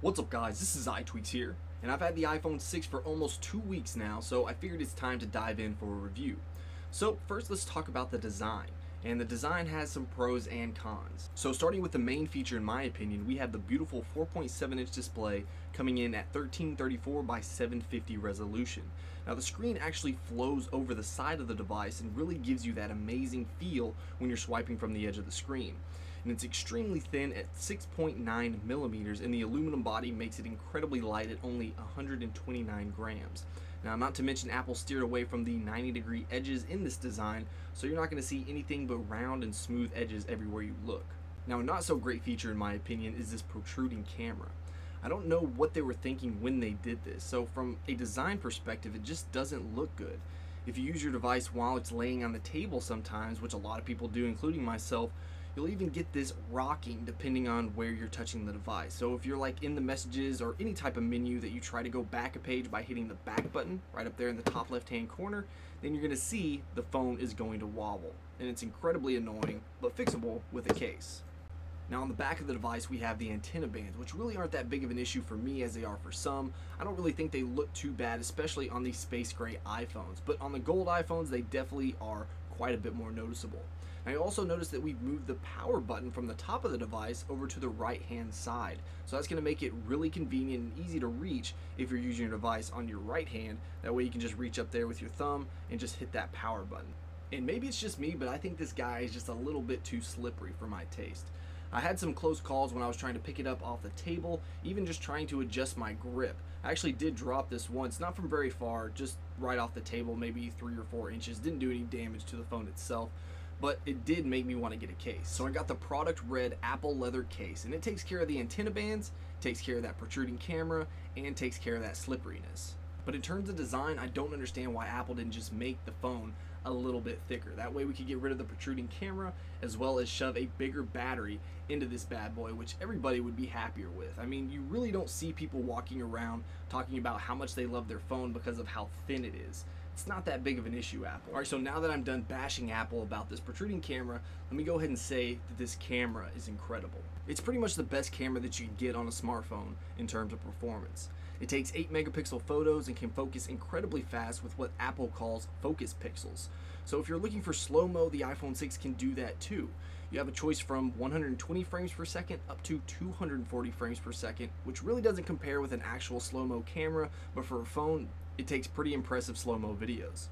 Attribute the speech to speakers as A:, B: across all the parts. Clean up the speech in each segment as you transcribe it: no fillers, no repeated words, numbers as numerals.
A: What's up guys, this is iTweaks here, and I've had the iPhone 6 for almost 2 weeks now, so I figured it's time to dive in for a review. So first let's talk about the design, and the design has some pros and cons. So starting with the main feature in my opinion, we have the beautiful 4.7-inch display coming in at 1334 by 750 resolution. Now the screen actually flows over the side of the device and really gives you that amazing feel when you're swiping from the edge of the screen. And it's extremely thin at 6.9 millimeters, and the aluminum body makes it incredibly light at only 129 grams. Now, not to mention Apple steered away from the 90-degree edges in this design, so you're not going to see anything but round and smooth edges everywhere you look. Now, a not so great feature in my opinion is this protruding camera. I don't know what they were thinking when they did this, so from a design perspective it just doesn't look good. If you use your device while it's laying on the table sometimes, which a lot of people do including myself, you'll even get this rocking depending on where you're touching the device. So if you're like in the messages or any type of menu that you try to go back a page by hitting the back button right up there in the top left hand corner, then you're going to see the phone is going to wobble. And it's incredibly annoying, but fixable with a case. Now on the back of the device we have the antenna bands, which really aren't that big of an issue for me as they are for some. I don't really think they look too bad, especially on these space gray iPhones, but on the gold iPhones they definitely are quite a bit more noticeable. Now you also notice that we've moved the power button from the top of the device over to the right hand side. So that's going to make it really convenient and easy to reach if you're using your device on your right hand. That way you can just reach up there with your thumb and just hit that power button. And maybe it's just me, but I think this guy is just a little bit too slippery for my taste. I had some close calls when I was trying to pick it up off the table, even just trying to adjust my grip. I actually did drop this once, not from very far, just right off the table, maybe 3 or 4 inches. Didn't do any damage to the phone itself, but it did make me want to get a case. So I got the product red Apple leather case, and it takes care of the antenna bands, takes care of that protruding camera, and takes care of that slipperiness. But in terms of design, I don't understand why Apple didn't just make the phone a little bit thicker. That way we could get rid of the protruding camera as well as shove a bigger battery into this bad boy, which everybody would be happier with. I mean, you really don't see people walking around talking about how much they love their phone because of how thin it is. It's not that big of an issue, Apple. Alright, so now that I'm done bashing Apple about this protruding camera, let me go ahead and say that this camera is incredible. It's pretty much the best camera that you can get on a smartphone in terms of performance. It takes 8 megapixel photos and can focus incredibly fast with what Apple calls focus pixels. So if you're looking for slow-mo, the iPhone 6 can do that too. You have a choice from 120 frames per second up to 240 frames per second, which really doesn't compare with an actual slow-mo camera, but for a phone, it takes pretty impressive slow-mo videos.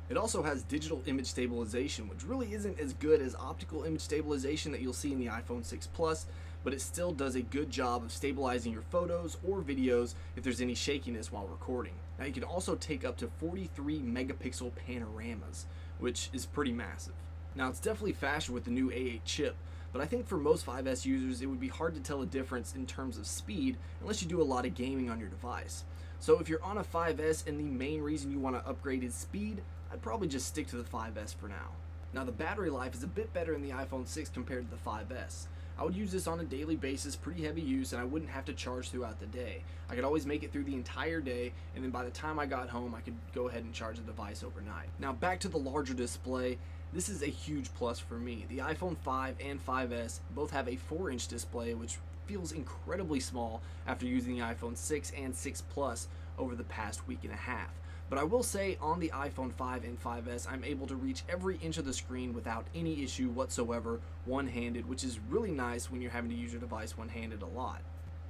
A: It also has digital image stabilization, which really isn't as good as optical image stabilization that you'll see in the iPhone 6 Plus, but it still does a good job of stabilizing your photos or videos if there's any shakiness while recording. Now you can also take up to 43 megapixel panoramas, which is pretty massive. Now it's definitely faster with the new A8 chip, but I think for most 5S users it would be hard to tell a difference in terms of speed unless you do a lot of gaming on your device. So if you're on a 5S and the main reason you want to upgrade is speed, I'd probably just stick to the 5S for now. Now the battery life is a bit better in the iPhone 6 compared to the 5S. I would use this on a daily basis, pretty heavy use, and I wouldn't have to charge throughout the day. I could always make it through the entire day, and then by the time I got home I could go ahead and charge the device overnight. Now back to the larger display, this is a huge plus for me. The iPhone 5 and 5S both have a 4-inch display, which feels incredibly small after using the iPhone 6 and 6 Plus over the past week and a half. But I will say on the iPhone 5 and 5S, I'm able to reach every inch of the screen without any issue whatsoever one-handed, which is really nice when you're having to use your device one-handed a lot.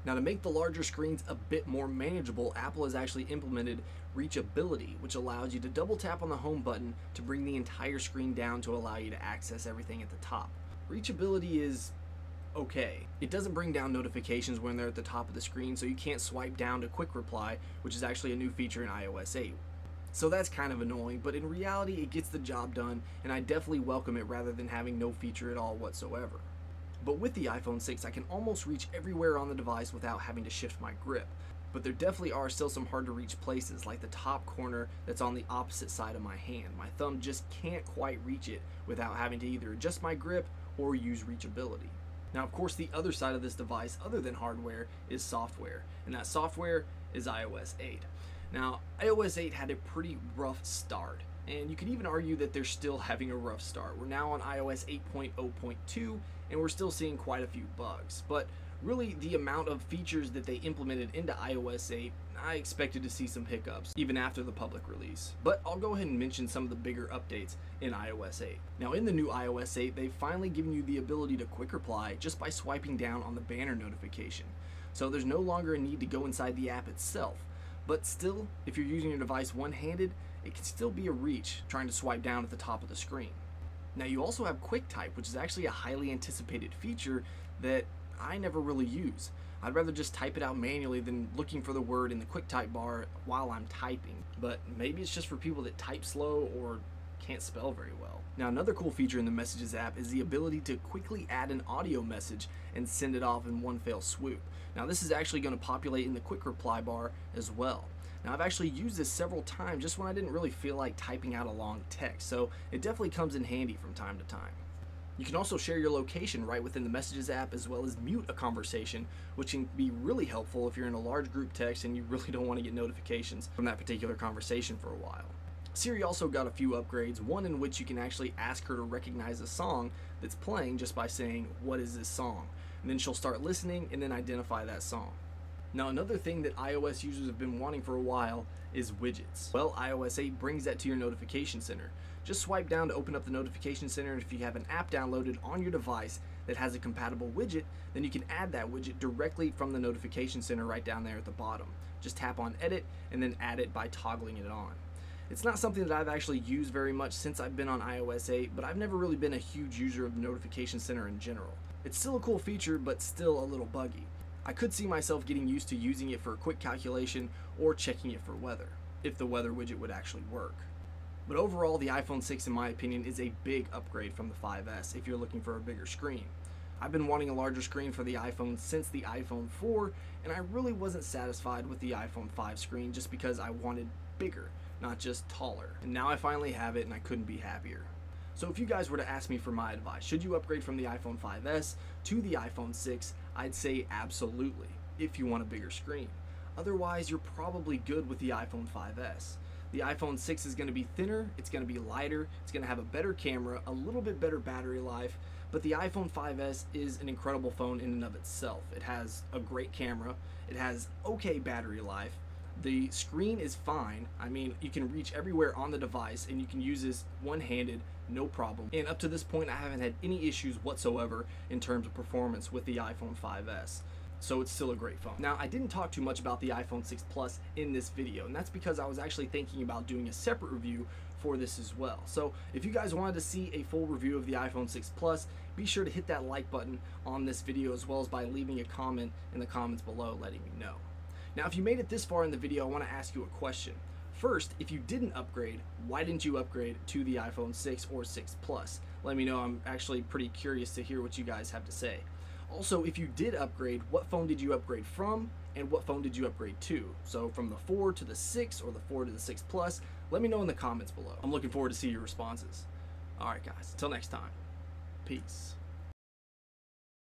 A: Now to make the larger screens a bit more manageable, Apple has actually implemented reachability, which allows you to double tap on the home button to bring the entire screen down to allow you to access everything at the top. Reachability is okay. It doesn't bring down notifications when they're at the top of the screen, so you can't swipe down to quick reply, which is actually a new feature in iOS 8. So that's kind of annoying, but in reality it gets the job done, and I definitely welcome it rather than having no feature at all whatsoever. But with the iPhone 6 I can almost reach everywhere on the device without having to shift my grip. But there definitely are still some hard to reach places, like the top corner that's on the opposite side of my hand. My thumb just can't quite reach it without having to either adjust my grip or use reachability. Now of course the other side of this device other than hardware is software, and that software is iOS 8. Now iOS 8 had a pretty rough start, and you could even argue that they're still having a rough start. We're now on iOS 8.0.2 and we're still seeing quite a few bugs, but really the amount of features that they implemented into iOS 8, I expected to see some hiccups even after the public release. But I'll go ahead and mention some of the bigger updates in iOS 8. Now in the new iOS 8, they've finally given you the ability to quick reply just by swiping down on the banner notification. So there's no longer a need to go inside the app itself. But still, if you're using your device one-handed, it can still be a reach trying to swipe down at the top of the screen. Now you also have QuickType, which is actually a highly anticipated feature that I never really use. I'd rather just type it out manually than looking for the word in the QuickType bar while I'm typing. But maybe it's just for people that type slow or can't spell very well. Now another cool feature in the Messages app is the ability to quickly add an audio message and send it off in one fell swoop. Now this is actually going to populate in the quick reply bar as well. Now I've actually used this several times just when I didn't really feel like typing out a long text, so it definitely comes in handy from time to time. You can also share your location right within the Messages app, as well as mute a conversation, which can be really helpful if you're in a large group text and you really don't want to get notifications from that particular conversation for a while. Siri also got a few upgrades, one in which you can actually ask her to recognize a song that's playing just by saying, "What is this song?" And then she'll start listening and then identify that song. Now another thing that iOS users have been wanting for a while is widgets. Well, iOS 8 brings that to your notification center. Just swipe down to open up the notification center, and if you have an app downloaded on your device that has a compatible widget, then you can add that widget directly from the notification center right down there at the bottom. Just tap on edit and then add it by toggling it on. It's not something that I've actually used very much since I've been on iOS 8, but I've never really been a huge user of the notification center in general. It's still a cool feature, but still a little buggy. I could see myself getting used to using it for a quick calculation or checking it for weather, if the weather widget would actually work. But overall, the iPhone 6 in my opinion is a big upgrade from the 5S if you're looking for a bigger screen. I've been wanting a larger screen for the iPhone since the iPhone 4, and I really wasn't satisfied with the iPhone 5 screen just because I wanted bigger, not just taller. And now I finally have it and I couldn't be happier. So if you guys were to ask me for my advice, should you upgrade from the iPhone 5S to the iPhone 6, I'd say absolutely, if you want a bigger screen. Otherwise, you're probably good with the iPhone 5S. The iPhone 6 is going to be thinner, it's going to be lighter, it's going to have a better camera, a little bit better battery life, but the iPhone 5S is an incredible phone in and of itself. It has a great camera, it has okay battery life, the screen is fine. I mean, you can reach everywhere on the device and you can use this one-handed, no problem. And up to this point, I haven't had any issues whatsoever in terms of performance with the iPhone 5S. So it's still a great phone. Now, I didn't talk too much about the iPhone 6 Plus in this video, and that's because I was actually thinking about doing a separate review for this as well. So if you guys wanted to see a full review of the iPhone 6 Plus, be sure to hit that like button on this video, as well as by leaving a comment in the comments below letting me know. Now, if you made it this far in the video, I want to ask you a question. First, if you didn't upgrade, why didn't you upgrade to the iPhone 6 or 6 Plus? Let me know. I'm actually pretty curious to hear what you guys have to say. Also, if you did upgrade, what phone did you upgrade from, and what phone did you upgrade to? So from the 4 to the 6 or the 4 to the 6 Plus, let me know in the comments below. I'm looking forward to see your responses. Alright guys, until next time, peace.